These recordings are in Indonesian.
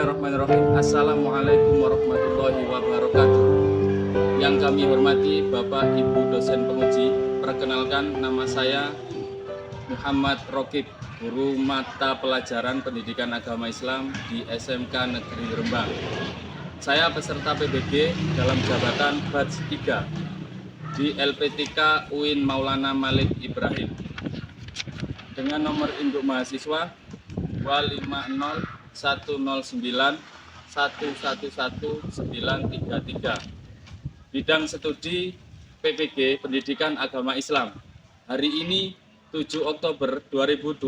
Bismillahirrahmanirrahim. Assalamualaikum warahmatullahi wabarakatuh. Yang kami hormati Bapak Ibu dosen penguji, perkenalkan nama saya Muhammad Rokib, guru mata pelajaran pendidikan agama Islam di SMK Negeri Rembang. Saya peserta PBG dalam jabatan batch 3 di LPTK UIN Maulana Malik Ibrahim dengan nomor induk mahasiswa 2509109111933. Bidang studi PPG Pendidikan Agama Islam. Hari ini 7 Oktober 2025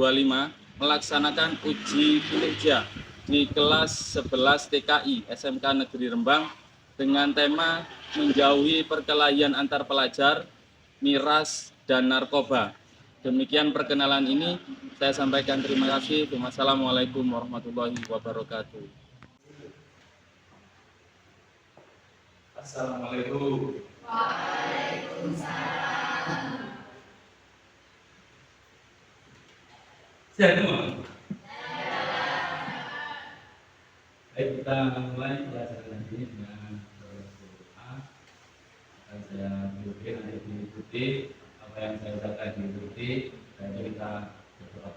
melaksanakan uji kinerja di kelas 11 TKI SMK Negeri Rembang dengan tema menjauhi perkelahian antar pelajar, miras, dan narkoba. Demikian perkenalan ini, saya sampaikan terima kasih. Wassalamualaikum warahmatullahi wabarakatuh. Assalamualaikum. Waalaikumsalam. Sehat semua? Baik, kita mulai pelajaran ini dengan berdoa. Akan saya beri nanti diikuti apa yang saya ucapkan diikuti, dan kita berdoa.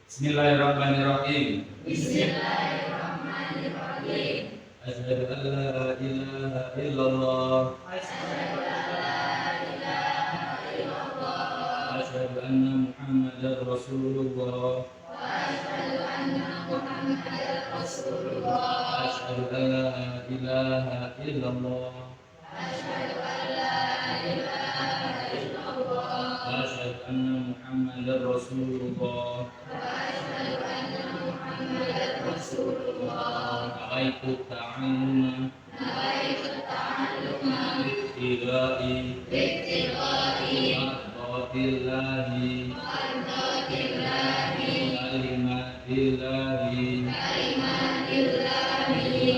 Bismillahirrahmanirrahim. Bismillahirrahmanirrahim. Asyhadu an la ilaha illallah. Asyhadu an la ilaha illallah. Asyhadu anna Muhammadar Rasulullah. Wa asyhadu anna Muhammadar Rasulullah. Asyhadu an la ilaha illallah. Asyhadu an la ilaha illallah. Asyhadu anna Muhammadar Rasulullah. Wa asyhadu anna Muhammadar Rasulullah. Nawaitu ta'alluma Nawaitu ta'alluma ibtida'i bittiqai mardatillahi mardatillahi kalimatillahi. kalimatillahi.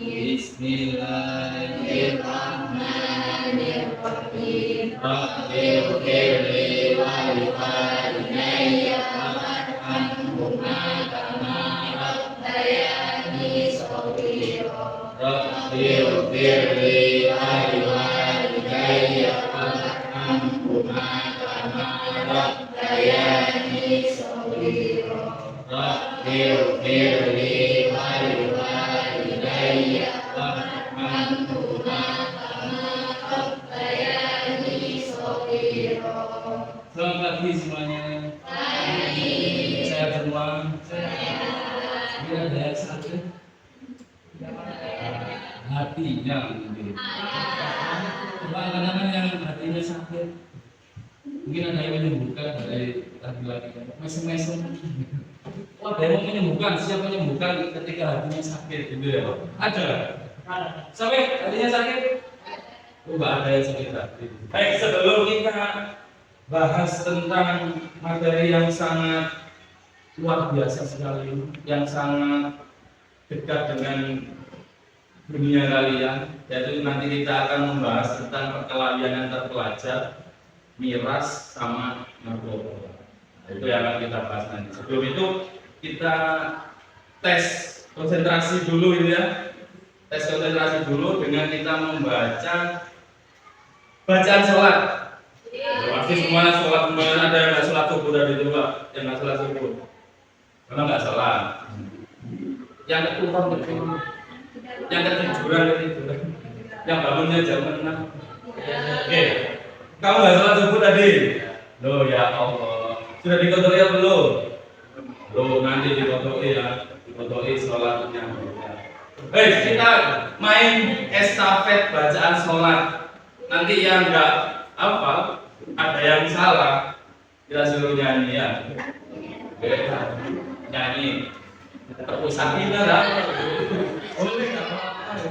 Bismillahirrahmanirrahim. Rabbil firli wal walidayya warhamhuma kama rabbayani shaghira. Rabbil firli wal walidayya warhamhuma kama rabbayani shaghira. Rabbil firli wal walidayya warhamhuma kama rabbayani shaghira. Selamat pagi semuanya. Sehat semua. Ini ada yang sakit. Hatinya mungkin. Coba angkat yang hatinya sakit. Mungkin ada yang menyembuhkan dari laki-laki. Mesem-mesem. Oh, ada yang mau menyembuhkan. Siapa menyembuhkan ketika hatinya sakit gitu ya? Ada. Sampai hatinya sakit? Oh, nggak ada yang sakit hati. Baik, sebelum kita bahas tentang materi yang sangat luar biasa sekali, yang sangat dekat dengan dunia kalian, yaitu nanti kita akan membahas tentang perkelahian antar pelajar, miras sama narkoba. Itu yang akan kita bahas nanti. Sebelum itu kita tes konsentrasi dulu gitu ya. Tes konsentrasi dulu dengan kita membaca bacaan sholat. Pasti semuanya sholat, semuanya ada yang nggak sholat subuh tadi itu Pak, yang nggak sholat subuh. Karena nggak sholat. Yang keturun betul, yang ketiduran ketiduran, yang bangunnya jam 6. Oke, kamu nggak sholat subuh tadi? Loh ya Allah, sudah dikotori ya belum? Loh nanti dikotori ya, dikotori sholatnya. Baik, kita main estafet bacaan sholat. Nanti yang nggak apa, ada yang salah, kita suruh nyanyi ya. Beda, nyanyi. Terpusat kita lah. Boleh nggak apa-apa.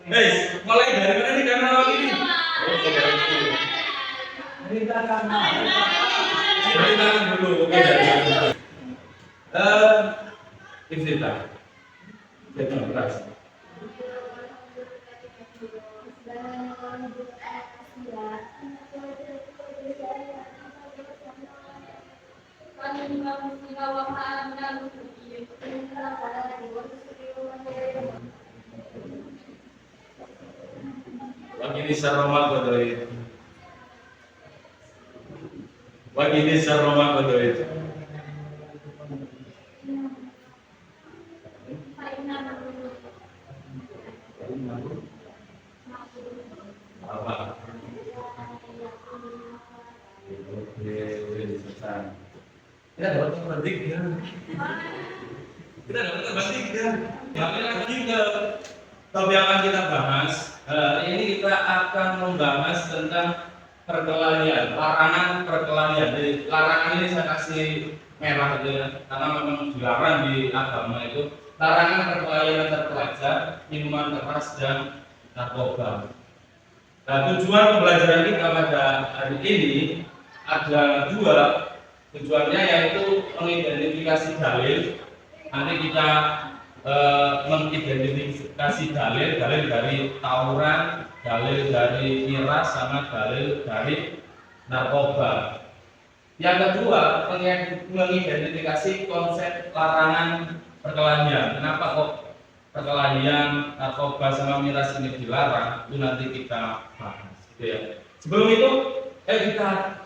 Guys, mulai dari mana nih kamera ini? Oh, dari sini. Dari tangan dulu. Oke, dari tangan. Iftitah. Jadi keras. Wagini saroma kodoit. Wagini saroma kodoit. Apa? Kita dapat nomor 3. Kita dapat nomor 3. Kembali lagi ke topik yang akan kita bahas. Ini kita akan membahas tentang perkelahian, larangan perkelahian. Jadi larangan ini saya kasih merah gitu ya, karena memang dilarang di agama itu. Larangan perkelahian antar pelajar, minuman keras dan narkoba. Nah, tujuan pembelajaran kita pada hari ini ada 2. Tujuannya yaitu mengidentifikasi dalil. Nanti kita mengidentifikasi dalil dari tawuran, dalil dari miras, sama dalil dari narkoba. Yang kedua, mengidentifikasi konsep larangan perkelahian. Kenapa kok perkelahian, narkoba sama miras ini dilarang? Itu nanti kita bahas. Gitu ya. Sebelum itu, kita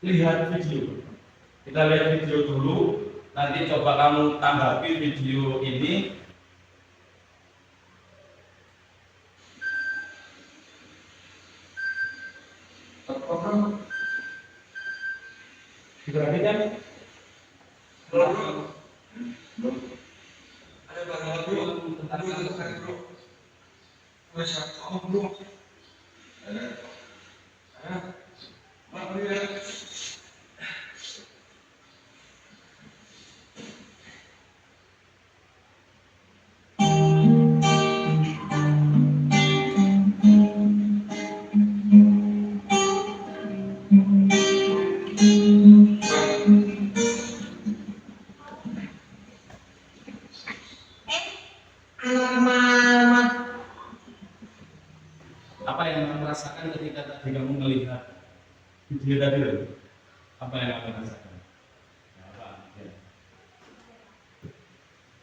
lihat video. Kita lihat video dulu. Nanti coba kamu tanggapi video ini. Diperhatikan? Ada banyak bro, bro. Bro. Apa yang kamu rasakan ketika tadi kamu melihat video tadi? Apa yang kamu rasakan? Ya, apa? Ya.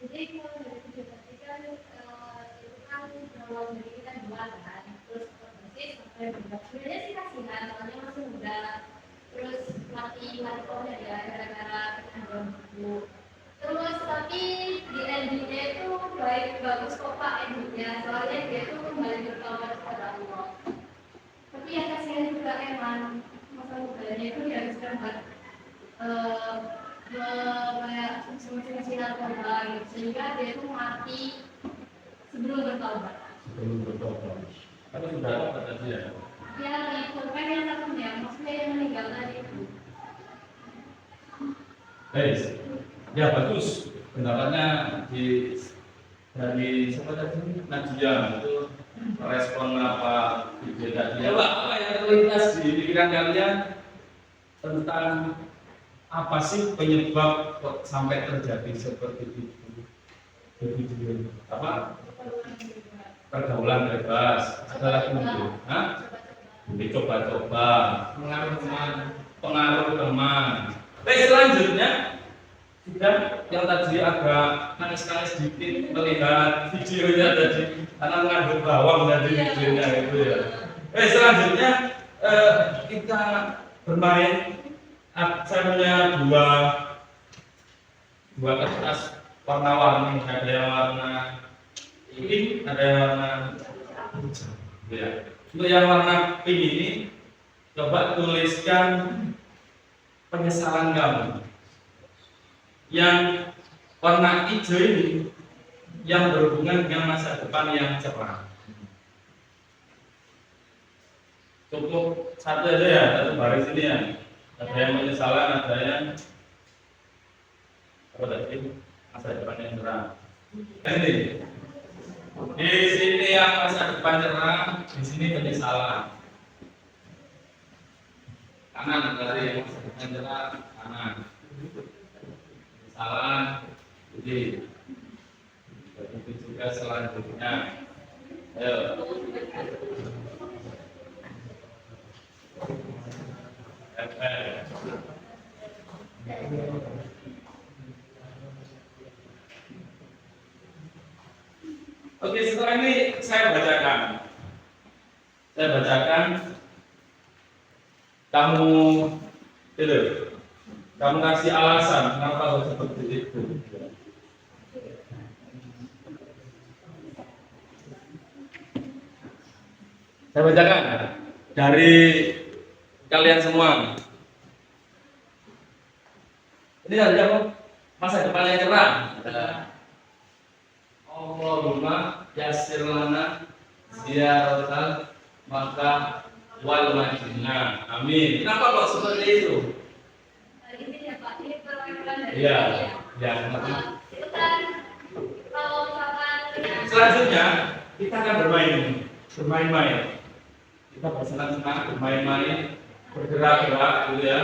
Jadi kalau dari video tadi kan itu kan berawal dari kita jualan, terus otomatis sampai berat. Sebenarnya sih kasihan, soalnya masih muda, terus mati pohonnya ya gara-gara kena bambu. Terus tapi di endingnya itu bagus kok Pak endingnya, soalnya dia tuh kembali bertawar kepada Allah. Tapi yang kasihan juga emang masa mudanya itu dihabiskan buat kayak semacam narkoba gitu, sehingga dia tuh mati sebelum bertaubat. Sebelum bertobat. Tapi sudah apa tadi ya? Ya di korban yang satunya, maksudnya yang meninggal tadi itu. Guys, ya bagus. Pendapatnya dari siapa tadi? Nadia itu respon apa video tadi? Ya Pak, apa yang terlintas di pikiran kalian tentang apa sih penyebab kok sampai terjadi seperti itu? Video apa? Pergaulan bebas. Ada lagi mungkin? Dicoba-coba. Pengaruh teman. Selanjutnya sudah yang tadi agak nangis-nangis sedikit melihat videonya tadi karena mengandung bawang tadi videonya itu ya. Selanjutnya kita bermain. Saya punya dua kertas warna-warni, ada yang warna pink, ada yang warna hijau. Ya. Untuk yang warna pink ini coba tuliskan penyesalan kamu. Yang warna hijau ini yang berhubungan dengan masa depan yang cerah. Cukup satu aja ya, satu baris ini ya. Ada yang penyesalan, ada yang apa tadi? Masa depan yang cerah. Ini di sini yang masa depan cerah, di sini penyesalan. Kanan dari yang masa depan cerah, kanan. Penyesalan, jadi begitu juga selanjutnya. Ayo. FL. saya bacakan. Kamu kasih alasan kenapa harus seperti itu. Saya bacakan dari kalian semua. Ini ada masa depan yang cerah. Allahumma yassir lana ziyaratal Makkah wal Madinah. Amin. Kenapa kok seperti itu? Ini ya Pak, ini perwakilan dari Iya. ya. Ya, Itu kan kalau misalkan selanjutnya kita akan bermain-main. Kita bersenang-senang, bermain-main, bergerak-gerak, gitu ya.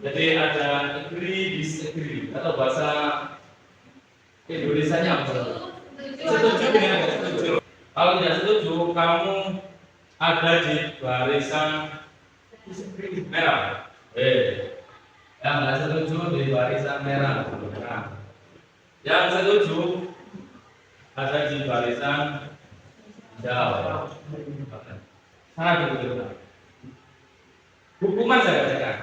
Jadi ada agree, disagree, atau bahasa Indonesianya apa? Setuju ya, setuju. Kalau tidak setuju, kamu ada di barisan merah. Yang nggak setuju di barisan merah. Nah, yang setuju ada di barisan hijau. Sangat betul. Hukuman saya bacakan.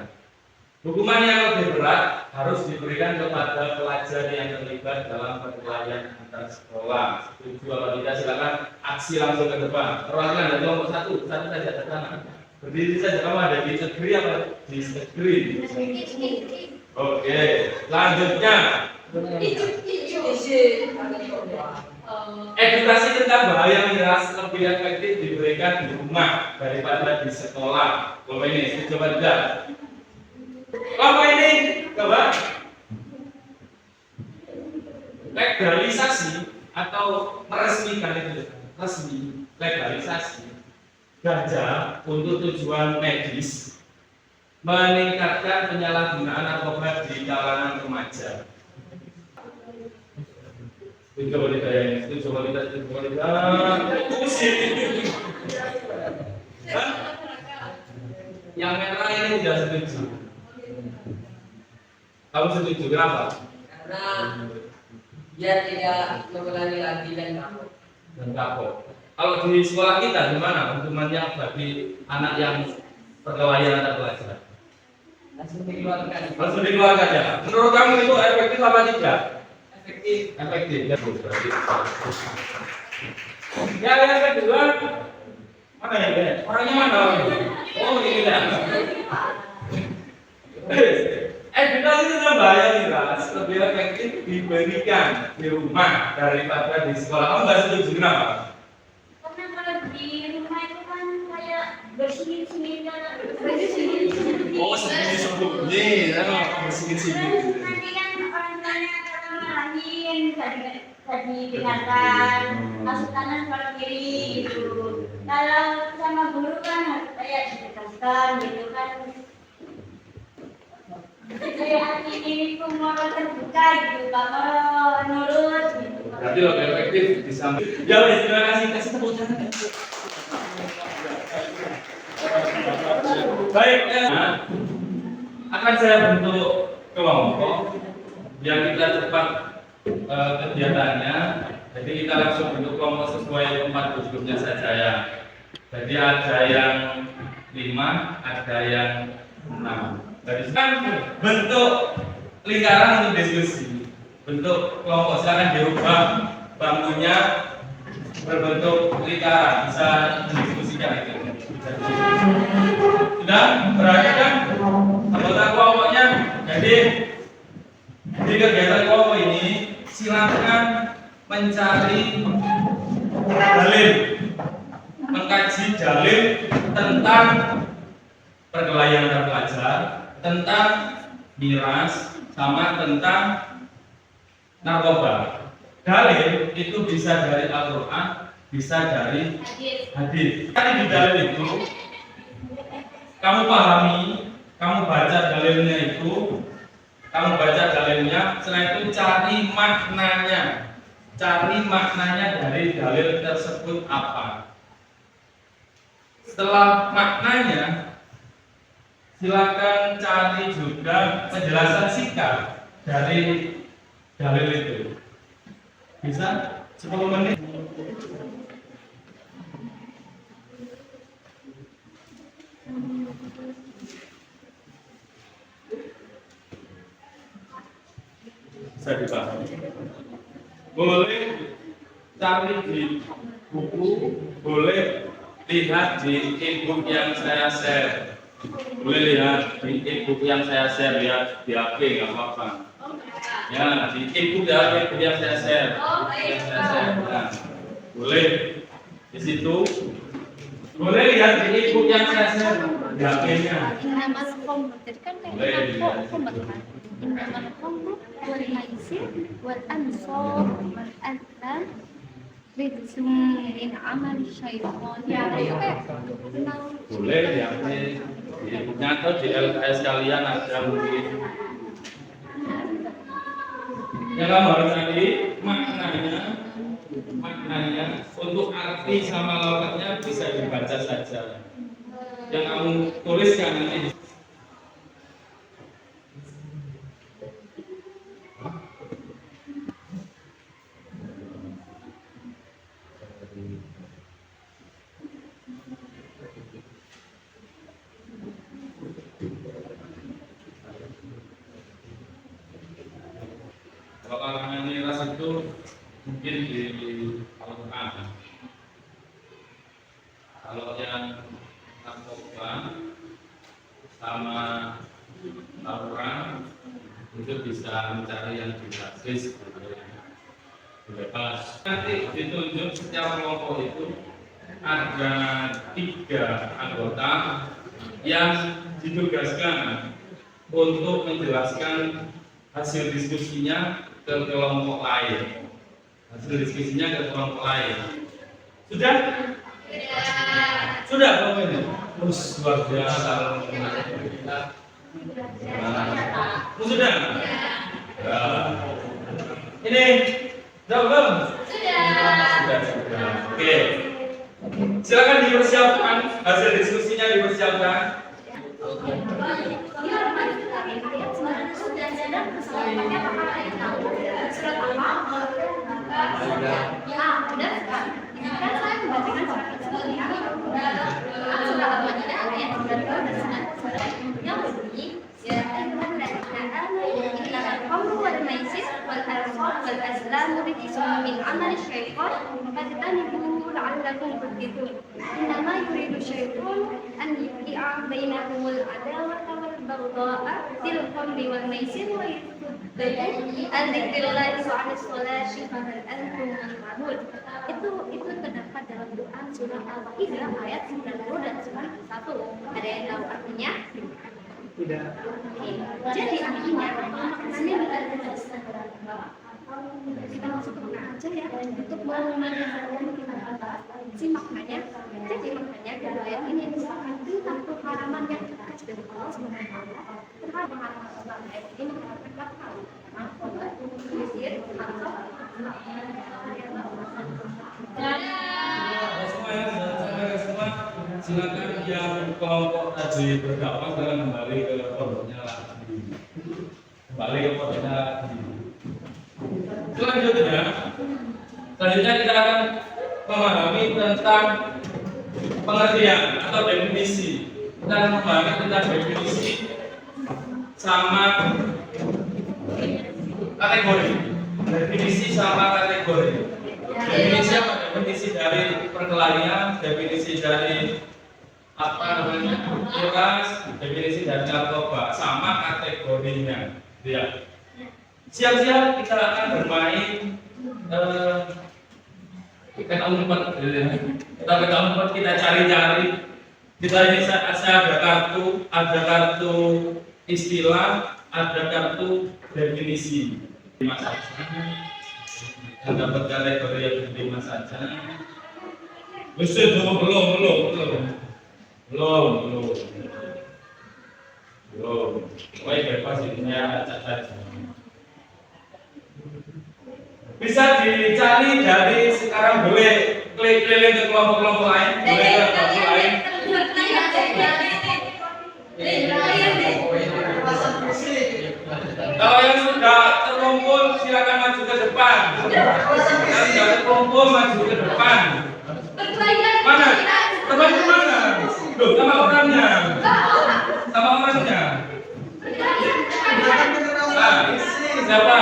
Hukuman yang lebih berat harus diberikan kepada pelajar yang terlibat dalam perkelahian antar sekolah. Setuju atau tidak, silakan aksi langsung ke depan. Perwakilan dari kelompok satu saja ke sana. Berdiri saja, kamu ada di agree apa di disagree? Oke, selanjutnya edukasi tentang bahaya miras lebih efektif diberikan di rumah daripada di sekolah. Kelompok ini setuju atau tidak? Kelompok ini, coba legalisasi atau meresmikan itu, resmi legalisasi ganja untuk tujuan medis meningkatkan penyalahgunaan narkoba di kalangan remaja. Setuju atau tidak ya? Setuju atau tidak? Setuju atau tidak? Pusing. Yang merah ini tidak setuju. Kamu setuju kenapa? Karena biar tidak mengulangi lagi dan kapok. Kalau di sekolah kita gimana hukumannya bagi anak yang perkelahian antar pelajar? langsung dikeluarkan. Langsung dikeluarkan ya. Menurut kamu itu efektif apa tidak? Efektif. Efektif. Ya, berarti. Yang kedua, mana ya? Orangnya mana? Oh, ini dah. Edukasi tentang bahaya miras lebih efektif diberikan di rumah daripada di sekolah. Kamu nggak setuju kenapa? karena kalau di rumah itu kan kayak bersih-bersih bersih-bersih. Oh, sembunyi-sembunyi, bersih-bersih. Nanti kan orang tuanya akan marahin, gak didengarkan, masuk kanan kalau kiri gitu. Kalau sama guru kan harus kayak ditegaskan gitu kan. Jadi hati ini pun mau terbuka gitu, kalau nurut gitu. Berarti lebih efektif di samping. Ya udah, terima kasih tepuk tangan. Baik, akan saya bentuk kelompok yang kita cepat kegiatannya. Jadi kita langsung bentuk kelompok sesuai tempat duduknya saja ya. Jadi ada yang 5, ada yang 6. Jadi kan bentuk lingkaran untuk diskusi. Bentuk kelompok silakan dirubah bangkunya berbentuk lingkaran, bisa didiskusikan itu. Sudah berarti kan anggota kelompoknya. Jadi di kegiatan kelompok ini silakan mencari dalil, mengkaji dalil tentang perkelahian antar pelajar, tentang miras, sama tentang narkoba. Dalil itu bisa dari Al-Quran, bisa dari hadis. Tadi di dalil itu kamu pahami, kamu baca dalilnya itu, setelah itu cari maknanya dari dalil tersebut apa. Setelah maknanya, silakan cari juga penjelasan singkat dari dalil itu. Bisa 10 menit. Bisa dipahami. Boleh cari di buku, boleh lihat di e-book yang saya share. Boleh lihat di e-book yang saya share, lihat di HP nggak apa-apa. Ya, di e-book yang saya share. Nah, boleh di situ. Boleh lihat di e-book yang saya share di HP-nya. Innamal khamru, jadi kan kayak khamru kan. Innamal khamru wal maisir wal ansab wal azlam rijsum min amali syaitan. Ya, itu kayak tentang Boleh di HP, di e-booknya atau di LKS kalian ada mungkin. Yang kamu harus cari maknanya untuk arti sama lafadznya bisa dibaca saja. Yang kamu tuliskan nanti. Kalau kalangan miras itu mungkin di Al-Quran. Kalau yang narkoba sama tawuran itu bisa mencari yang gratis, bebas. Nanti ditunjuk setiap kelompok itu ada 3 anggota yang ditugaskan untuk menjelaskan hasil diskusinya ke kelompok lain. Hasil diskusinya ke kelompok lain. Sudah? Sudah pokoknya. Luar biasa. Sudah? Ya. Ini sudah belum? Sudah. Oke. Silakan dipersiapkan hasil diskusinya dipersiapkan. إنما يريد الشيطان أن يوقع بينهم العداوة والبغضاء في الخمر والميسر ويصدكم عن ذكر الله وعن الصلاة فهل أنتم منتهون. Itu terdapat dalam doa surah Al-Baqarah ayat 90 dan 91. Ada yang tahu artinya? Tidak. Jadi artinya ini kita masuk ke mana aja ya untuk mengenalkan kita si maknanya. Jadi maknanya dari ayat ini merupakan tentang pengharaman yang tegas dari Allah Subhanahu wa Ta'ala terhadap pengharaman ayat ini mengatakan Silakan yang kelompok tadi berdakwah kembali ke pondoknya lagi. Kembali ke pondoknya lagi. Selanjutnya kita akan memahami tentang pengertian atau definisi. Kita akan memahami tentang definisi sama kategori. Definisi sama kategori. Definisi apa? Definisi dari perkelahian, definisi dari apa namanya miras, definisi dari narkoba, sama kategorinya. Ya. Siap-siap kita akan bermain peta umpet, kita cari-cari. Kita ini saya ada kartu istilah, ada kartu definisi. 5 saja. Yang dapat kategori yang 5 saja. Belum. Baik, bebas ini ya, catat. Bisa dicari dari sekarang, boleh keliling ke kelompok-kelompok lain, boleh ke kelompok lain. Kalau yang sudah terkumpul silakan maju ke depan. Yang sudah terkumpul maju ke depan. Mana? Teman mana? Loh, sama orangnya. Sama orangnya. Ah, siapa?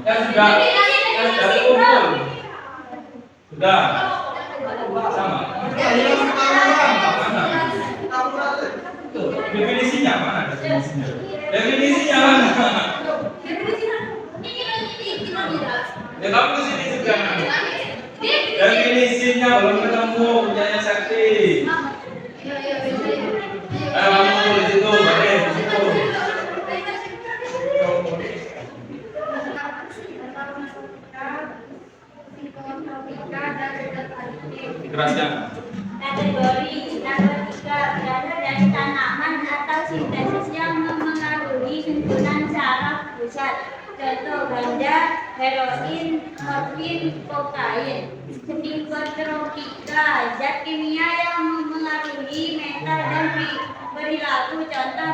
Yang sudah kumpul. Sudah. Sama. Mana? Definisinya mana? Definisinya mana? Ya kamu kesini juga. Definisinya belum ketemu punyanya Sakti. Kamu di situ, balik di situ. Kerasnya. Kategori narkotika berasal dari tanaman atau sintesis yang memengaruhi susunan saraf pusat. Contoh ganja, heroin, morfin, kokain. Psikotropika, zat kimia yang memengaruhi mental dan perilaku. Contoh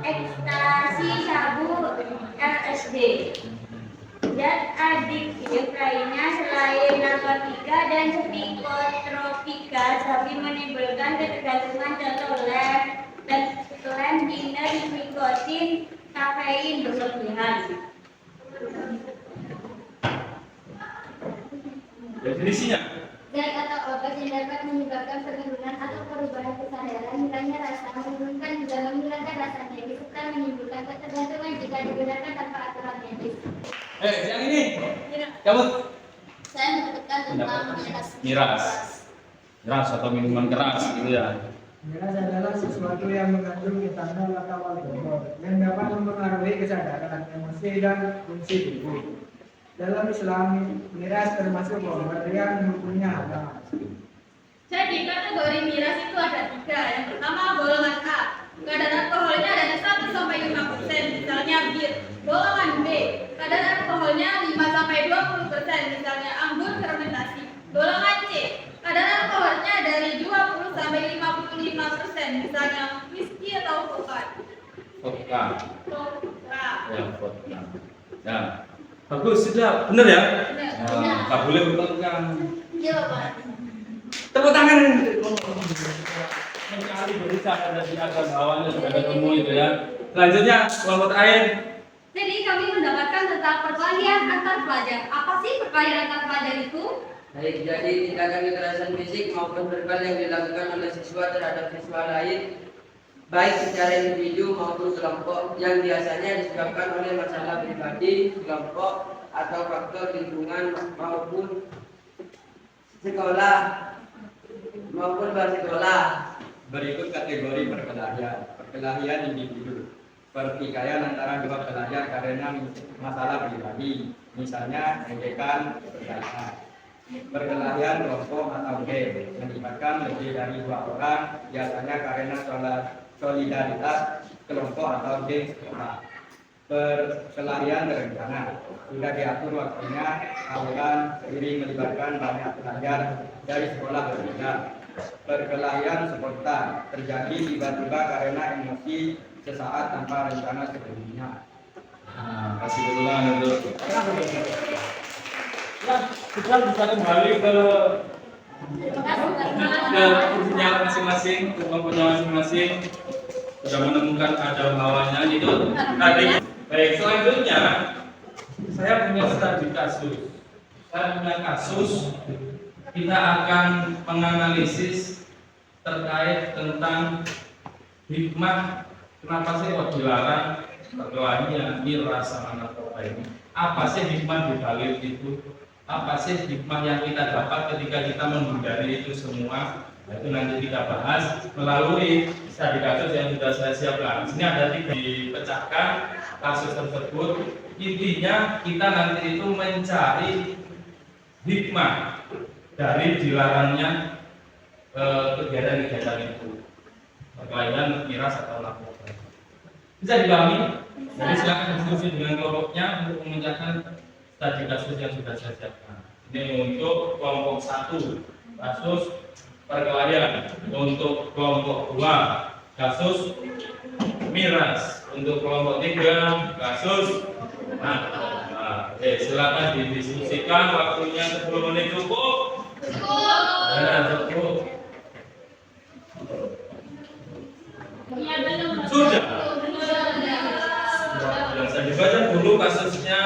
ekstasi, sabu, LSD. Zat adiktif lainnya selain narkotika dan psikotropika tapi menimbulkan ketergantungan. Contoh lem, tiner, nikotin, kafein berlebihan. Definisinya. Zat atau obat yang dapat menyebabkan penurunan atau perubahan kesadaran, hilangnya rasa, menurunkan juga menghilangkan rasa nyeri, serta menimbulkan ketergantungan jika digunakan tanpa aturan medis. Yang ini. Cabut. Saya menyebutkan tentang Miras. Miras atau minuman keras gitu ya. Miras adalah sesuatu yang mengandung etanol atau alkohol yang dapat mempengaruhi kesadaran, emosi, dan fungsi tubuh. Dalam Islam, miras termasuk obat yang hukumnya haram. Jadi kategori miras itu ada 3. Yang pertama golongan A, kadar alkoholnya dari 1 sampai 5%, misalnya bir. Golongan B, kadar alkoholnya 5 sampai 20%, misalnya anggur fermentasi. Golongan C, kadar alkoholnya dari 20 sampai 55%, misalnya whisky atau vodka. Vodka. Vodka. Ya, vodka. Ya. Bagus, sudah. Benar ya? Benar. Nah, tak boleh bertengkar. Iya, Pak. Tepuk tangan. Mencari berusaha dari atas bawahnya sudah ketemu itu ya. Selanjutnya kelompok lain. Jadi kami mendapatkan tentang perkelahian antar pelajar. Apa sih perkelahian antar pelajar itu? Baik, jadi tindakan kekerasan fisik maupun verbal yang dilakukan oleh siswa terhadap siswa lain, baik secara individu maupun kelompok, yang biasanya disebabkan oleh masalah pribadi, kelompok, atau faktor lingkungan maupun sekolah maupun luar sekolah. Berikut kategori perkelahian. Perkelahian individu. Pertikaian antara dua pelajar karena masalah pribadi, misalnya ejekan, perkelahian. Perkelahian kelompok atau geng melibatkan lebih dari 2 orang, biasanya karena solidaritas kelompok atau geng sekolah. Perkelahian berencana sudah diatur waktunya, awal seiring melibatkan banyak pelajar dari sekolah berbeda. Perkelahian spontan terjadi tiba-tiba karena emosi sesaat tanpa rencana sebelumnya. Nah, kasih ulang untuk. Ya, kita bisa kembali ke kursinya masing-masing, ke kelompoknya masing-masing. Sudah menemukan ada bawahnya gitu. Tadi. Baik, selanjutnya saya punya studi kasus. Saya punya kasus. Kita akan menganalisis terkait tentang hikmah kenapa sih kok dilarang perkelahian miras sama narkoba ini. Apa sih hikmah di balik itu? Apa sih hikmah yang kita dapat ketika kita menghindari itu semua? Nah, itu nanti kita bahas melalui studi kasus yang sudah saya siapkan. Di sini ada 3 dipecahkan kasus tersebut. Intinya kita nanti itu mencari hikmah dari dilarangnya kegiatan-kegiatan itu, perkelahian miras atau narkoba. Bisa dipahami? Jadi silakan diskusi dengan kelompoknya untuk memecahkan studi kasus yang sudah saya siapkan. Ini untuk kelompok 1 kasus perkelahian, untuk kelompok 2 kasus miras, untuk kelompok 3 kasus silakan didiskusikan, waktunya 10 menit cukup. Ya, cukup. Ya, Sudah. Biasa dibaca dulu kasusnya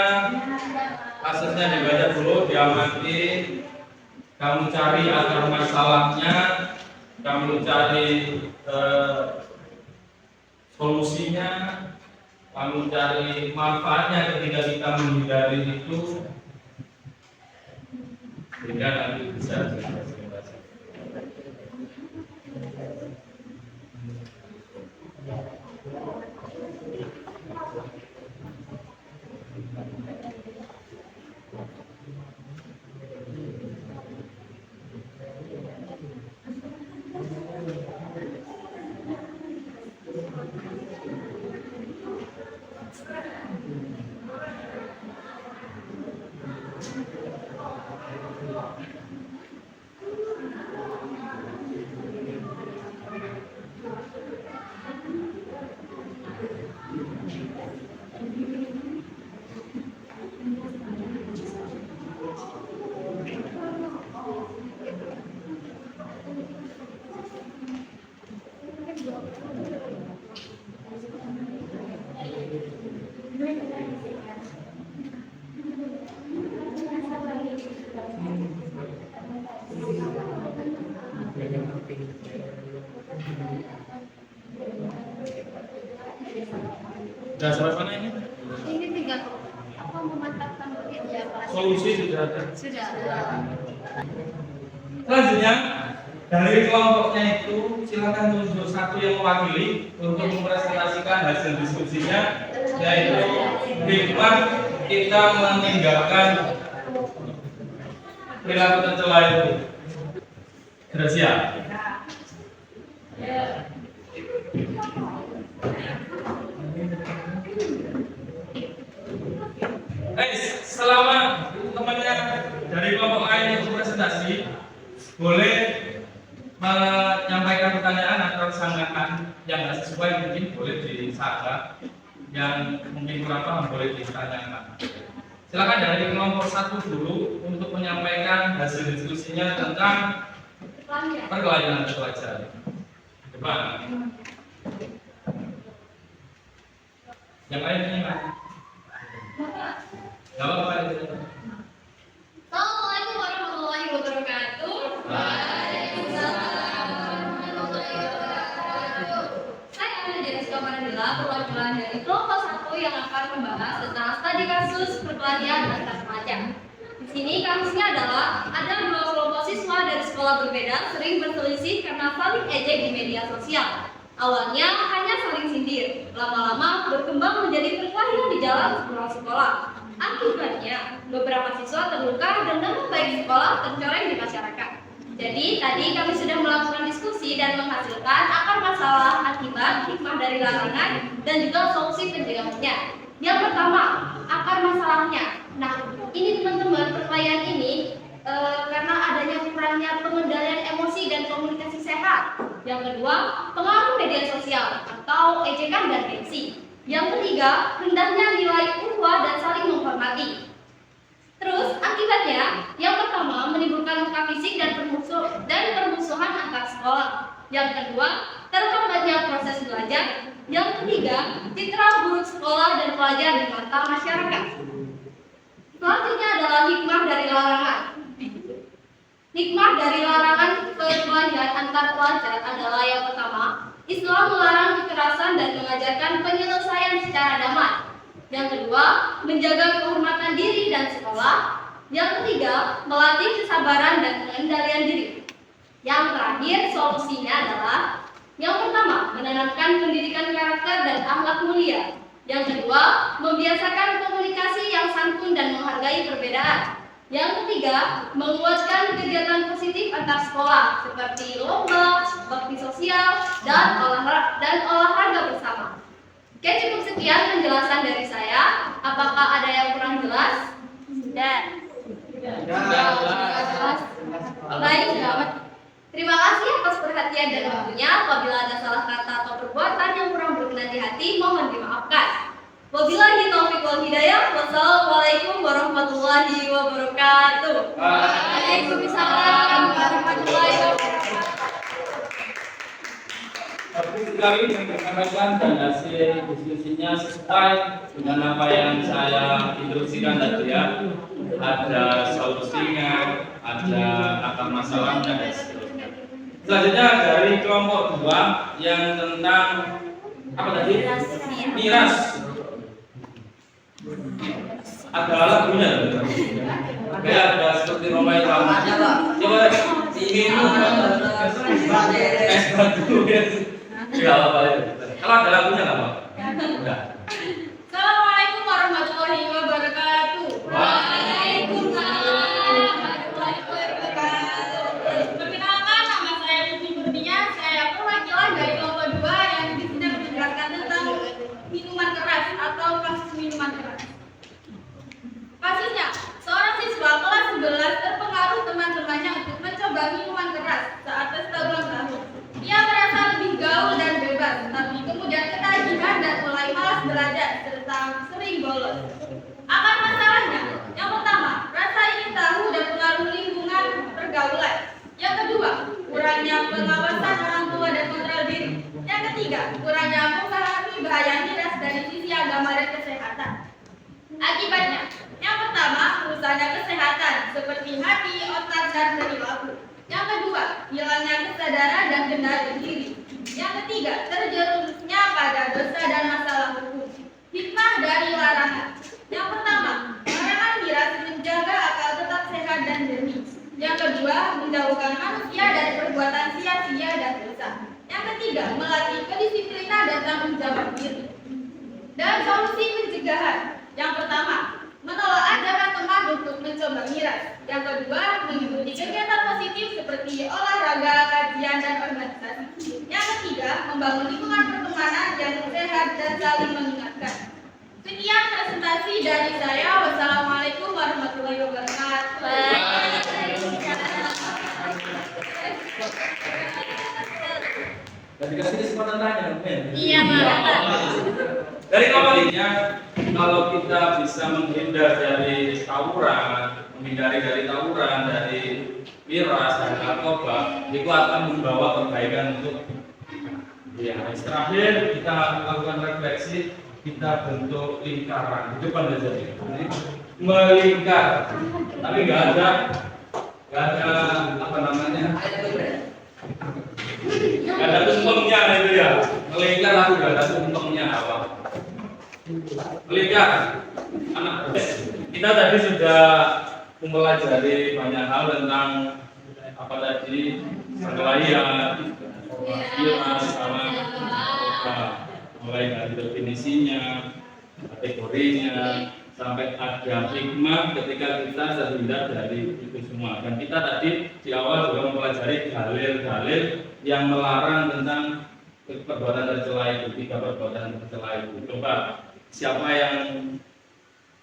dibaca dulu, diamati, kamu cari akar masalahnya, kamu cari solusinya, kamu cari manfaatnya ketika kita menghindari itu, sehingga nanti bisa dibatasi. Sudah sampai mana ini? Ini tinggal apa memantapkan bekerja Pak? Solusi sudah ada. Sudah. Selanjutnya dari kelompoknya itu silakan tunjuk satu yang mewakili untuk mempresentasikan hasil diskusinya, yaitu hikmah kita meninggalkan perilaku tercela itu. Sudah siap? Selama temannya dari kelompok lain yang presentasi boleh menyampaikan pertanyaan atau sanggahan yang tidak sesuai, mungkin boleh disaga, yang mungkin kurang paham boleh ditanyakan. Silakan dari kelompok 1 dulu untuk menyampaikan hasil diskusinya tentang perkelahian pelajar. Coba. Yang lain ini, Pak. Assalamualaikum warahmatullahi wabarakatuh. Waalaikumsalam warahmatullahi wabarakatuh. Saya Anadia Rizka-Manila, perwakilan dari kelompok 1 yang akan membahas tentang studi kasus perkelahian antar remaja. Di sini kasusnya adalah ada 2 kelompok siswa dari sekolah berbeda sering berselisih karena saling ejek di media sosial. Awalnya hanya saling sindir, lama-lama berkembang menjadi perkelahian di jalan pulang sekolah. Akibatnya, beberapa siswa terluka dan nama baik sekolah tercoreng di masyarakat. Jadi, tadi kami sudah melakukan diskusi dan menghasilkan akar masalah, akibat, hikmah dari larangan, dan juga solusi pencegahannya. Yang pertama, akar masalahnya. Nah, ini teman-teman, perkelahian ini karena adanya kurangnya pengendalian emosi dan komunikasi sehat. Yang kedua, pengaruh media sosial atau ejekan dan gengsi. Yang ketiga, rendahnya nilai ukhuwah dan saling menghormati. Terus akibatnya, yang pertama menimbulkan luka fisik dan permusuhan antar sekolah. Yang kedua, terhambatnya proses belajar. Yang ketiga, citra buruk sekolah dan pelajar di mata masyarakat. Selanjutnya adalah hikmah dari larangan. Hikmah dari larangan perkelahian antar pelajar adalah yang pertama, Islam melarang kekerasan dan mengajarkan penyelesaian secara damai. Yang kedua, menjaga kehormatan diri dan sekolah. Yang ketiga, melatih kesabaran dan pengendalian diri. Yang terakhir, solusinya adalah yang pertama, menanamkan pendidikan karakter dan akhlak mulia. Yang kedua, membiasakan komunikasi yang santun dan menghargai perbedaan. Yang ketiga, menguatkan kegiatan positif antar sekolah seperti lomba, bakti sosial, dan olahraga bersama. Oke, cukup sekian penjelasan dari saya. Apakah ada yang kurang jelas? Sudah. Jelas. Baik, selamat. Terima kasih atas perhatian dan waktunya. Apabila ada salah kata atau perbuatan yang kurang berkenan di hati, mohon dimaafkan. Wabillahi taufiq wal hidayah. Wassalamualaikum warahmatullahi wabarakatuh. Waalaikumsalam warahmatullahi wabarakatuh. sekali menyampaikan dan hasil diskusinya sesuai dengan apa yang saya instruksikan tadi ya. Ada solusinya, ada akar masalahnya dan seterusnya. Selanjutnya dari kelompok 2 yang tentang apa tadi? Miras. Ada lagunya. Oke, ada seperti Romai Rama. Coba diminum. Es batu. Tidak apa-apa. Kalau ada lagunya nggak Pak? Enggak. Assalamualaikum warahmatullahi wabarakatuh. Waalaikumsalam warahmatullahi wabarakatuh. Perkenalkan, nama saya Putri Kurnia. Saya perwakilan dari kelompok 2 yang sedang menjelaskan tentang minuman keras atau kasus minuman keras. Kasusnya, seorang siswa kelas 11 terpengaruh teman-temannya untuk mencoba minuman keras saat pesta ulang tahun. Ia merasa lebih gaul dan bebas, tapi kemudian ketagihan dan mulai malas belajar serta sering bolos. Akar masalahnya, yang pertama, rasa ingin tahu dan pengaruh lingkungan pergaulan. Yang kedua, kurangnya pengawasan orang tua dan kontrol diri. Yang ketiga, kurangnya memahami bahaya miras dari sisi agama dan kesehatan. Akibatnya, yang pertama, rusaknya kesehatan seperti hati, otak, dan perilaku. Yang kedua, hilangnya kesadaran dan kendali diri. Yang ketiga, terjerumusnya pada dosa dan masalah hukum. Hikmah dari larangan. Yang pertama, larangan miras menjaga akal tetap sehat dan jernih. Yang kedua, menjauhkan manusia dari perbuatan sia-sia dan dosa. Yang ketiga, melatih kedisiplinan dan tanggung jawab diri. Dan solusi pencegahan. Yang pertama, menolak ajaran teman untuk mencoba miras. Yang kedua, mengikuti kegiatan positif seperti olahraga, kajian, dan organisasi. Yang ketiga, membangun lingkungan pertemanan yang sehat dan saling mengingatkan. Sekian presentasi dari saya. Wassalamualaikum warahmatullahi wabarakatuh. Dan dikasih kesempatan tanya, Iya, Pak. Dari awalnya, kalau kita bisa menghindar dari tawuran, menghindari dari tawuran, dari miras dan narkoba, itu akan membawa kebaikan untuk terakhir kita lakukan refleksi, kita bentuk lingkaran. Itu pada jadi melingkar, tapi nggak ada apa namanya? Nggak ada tumpengnya itu ya. Melingkar aku nggak ada tumpengnya apa? Melingkar. Kita tadi sudah mempelajari banyak hal tentang apa tadi penilaian, sama mulai dari definisinya, kategorinya, sampai ada hikmah ketika kita terhindar dari itu semua. Dan kita tadi di awal juga mempelajari dalil-dalil yang melarang tentang perbuatan tercela itu, 3 perbuatan tercela itu. Coba siapa yang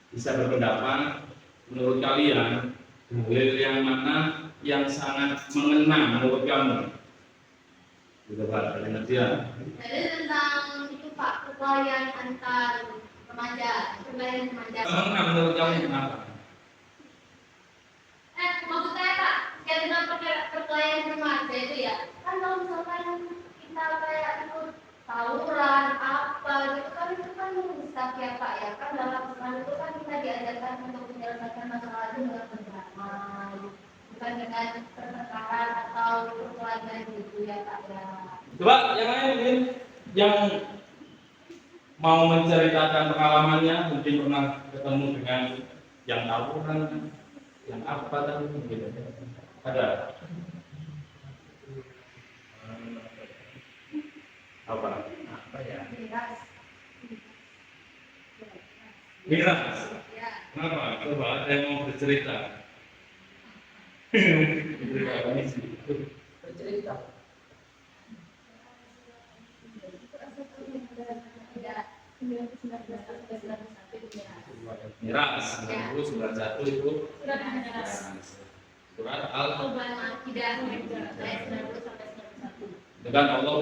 bisa berpendapat menurut kalian dalil yang mana yang sangat mengena menurut kamu? Coba dari Nadia. Jadi tentang itu Pak, perkelahian antar remaja, perkelahian remaja. Mengena menurut kamu kenapa? Maksud saya Pak, kayak tentang perkelahian remaja itu ya. Kan kalau misalkan kita kayak ikut tawuran apa gitu kan itu kan rusak ya Pak ya. Kan dalam Islam itu kan kita diajarkan untuk menyelesaikan masalah itu dengan berdamai, bukan dengan pertengkaran atau perkelahian gitu ya Pak ya. Coba yang lain mungkin yang mau menceritakan pengalamannya, mungkin pernah ketemu dengan yang tawuran, yang apa tadi gitu. Ada? Apa? Apa ya? Miras. Kenapa? Coba ada yang mau bercerita. Bercerita apa nih sih? Bercerita. Miras, 1991 itu surat Al-Ma'idah itu kan Allah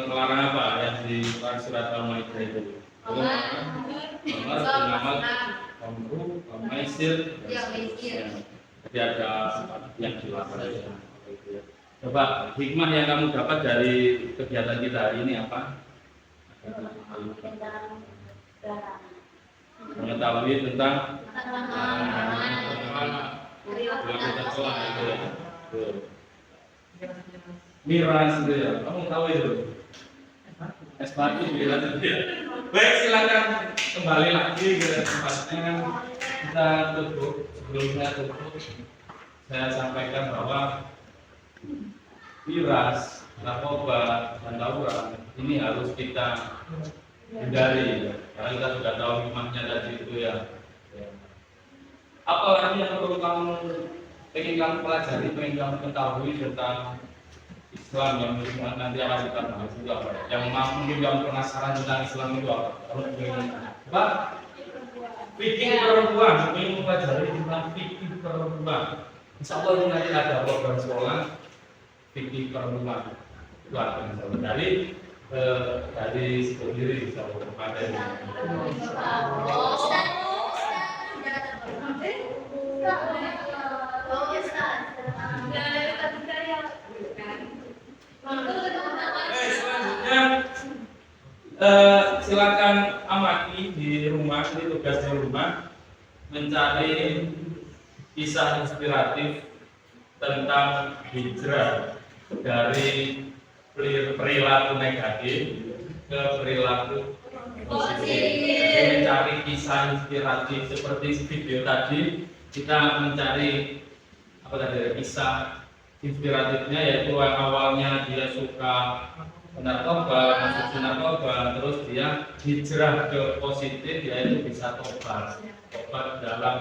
melarang apa yang di surat Al-Ma'idah itu? Allah melarang khamru, maisir, jadi ada yang dilarang. Coba hikmah yang kamu dapat dari kegiatan kita hari ini apa? Mengetahui tentang miras itu ya. Kamu tahu itu? Sepatu miras itu ya. Baik, silakan kembali lagi ke tempatnya. Kita tutup. Sebelum saya tutup, saya sampaikan bahwa miras, narkoba, dan tawuran ini harus kita hindari, karena kita sudah tahu hikmahnya tadi itu ya. Apa lagi yang perlu kamu pelajari, pengen kamu ketahui tentang Islam yang nanti akan kita bahas itu apa? Yang mungkin kamu penasaran tentang Islam itu apa? Kamu ingin apa? Fikih perempuan, ingin mempelajari tentang fikih perempuan. Insya Allah ini nanti ada program sekolah fikih perempuan itu akan dari situ diri insya Allah ada ini. Selanjutnya silakan amati di rumah, ini tugas di rumah, mencari kisah inspiratif tentang hijrah dari perilaku negatif ke perilaku positif. Jadi mencari kisah inspiratif seperti video tadi, kita mencari apa tadi kisah inspiratifnya, yaitu yang awalnya dia suka narkoba, masuk narkoba, terus dia hijrah ke positif, yaitu bisa tobat dalam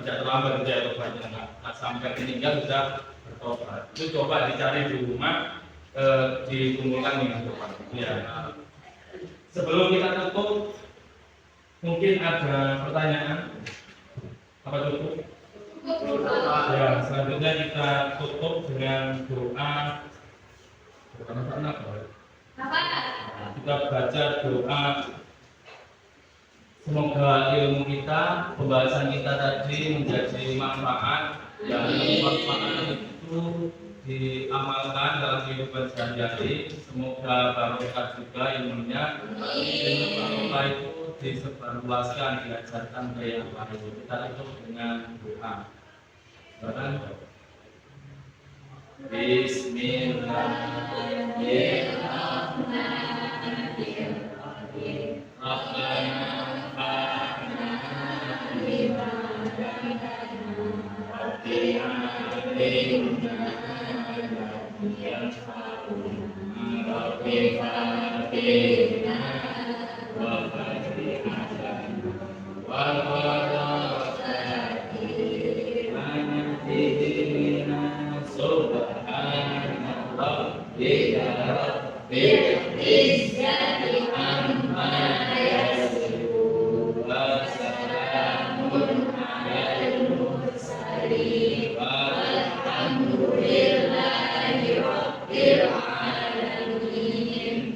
tidak terlambat dia tobatnya, nggak sampai meninggal sudah bertobat. Itu coba dicari di rumah, dikumpulkan dengan tobat. Ya. Sebelum kita tutup, mungkin ada pertanyaan. Apa tutup? Ya, selanjutnya kita tutup dengan doa. Kita baca doa. Semoga ilmu kita, pembahasan kita tadi menjadi manfaat, dan manfaat itu diamalkan dalam kehidupan sehari-hari. Semoga barokah juga ilmunya. Ilmu barokah itu disebarluaskan, diajarkan ke yang lain. Kita tutup dengan doa.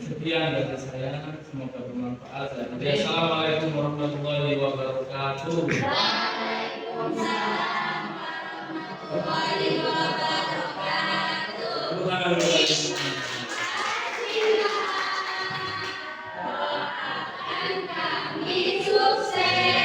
Sekian dari saya, semoga bermanfaat. Assalamualaikum warahmatullahi wabarakatuh. Waalaikumsalam warahmatullahi wabarakatuh. Doakan kami sukses.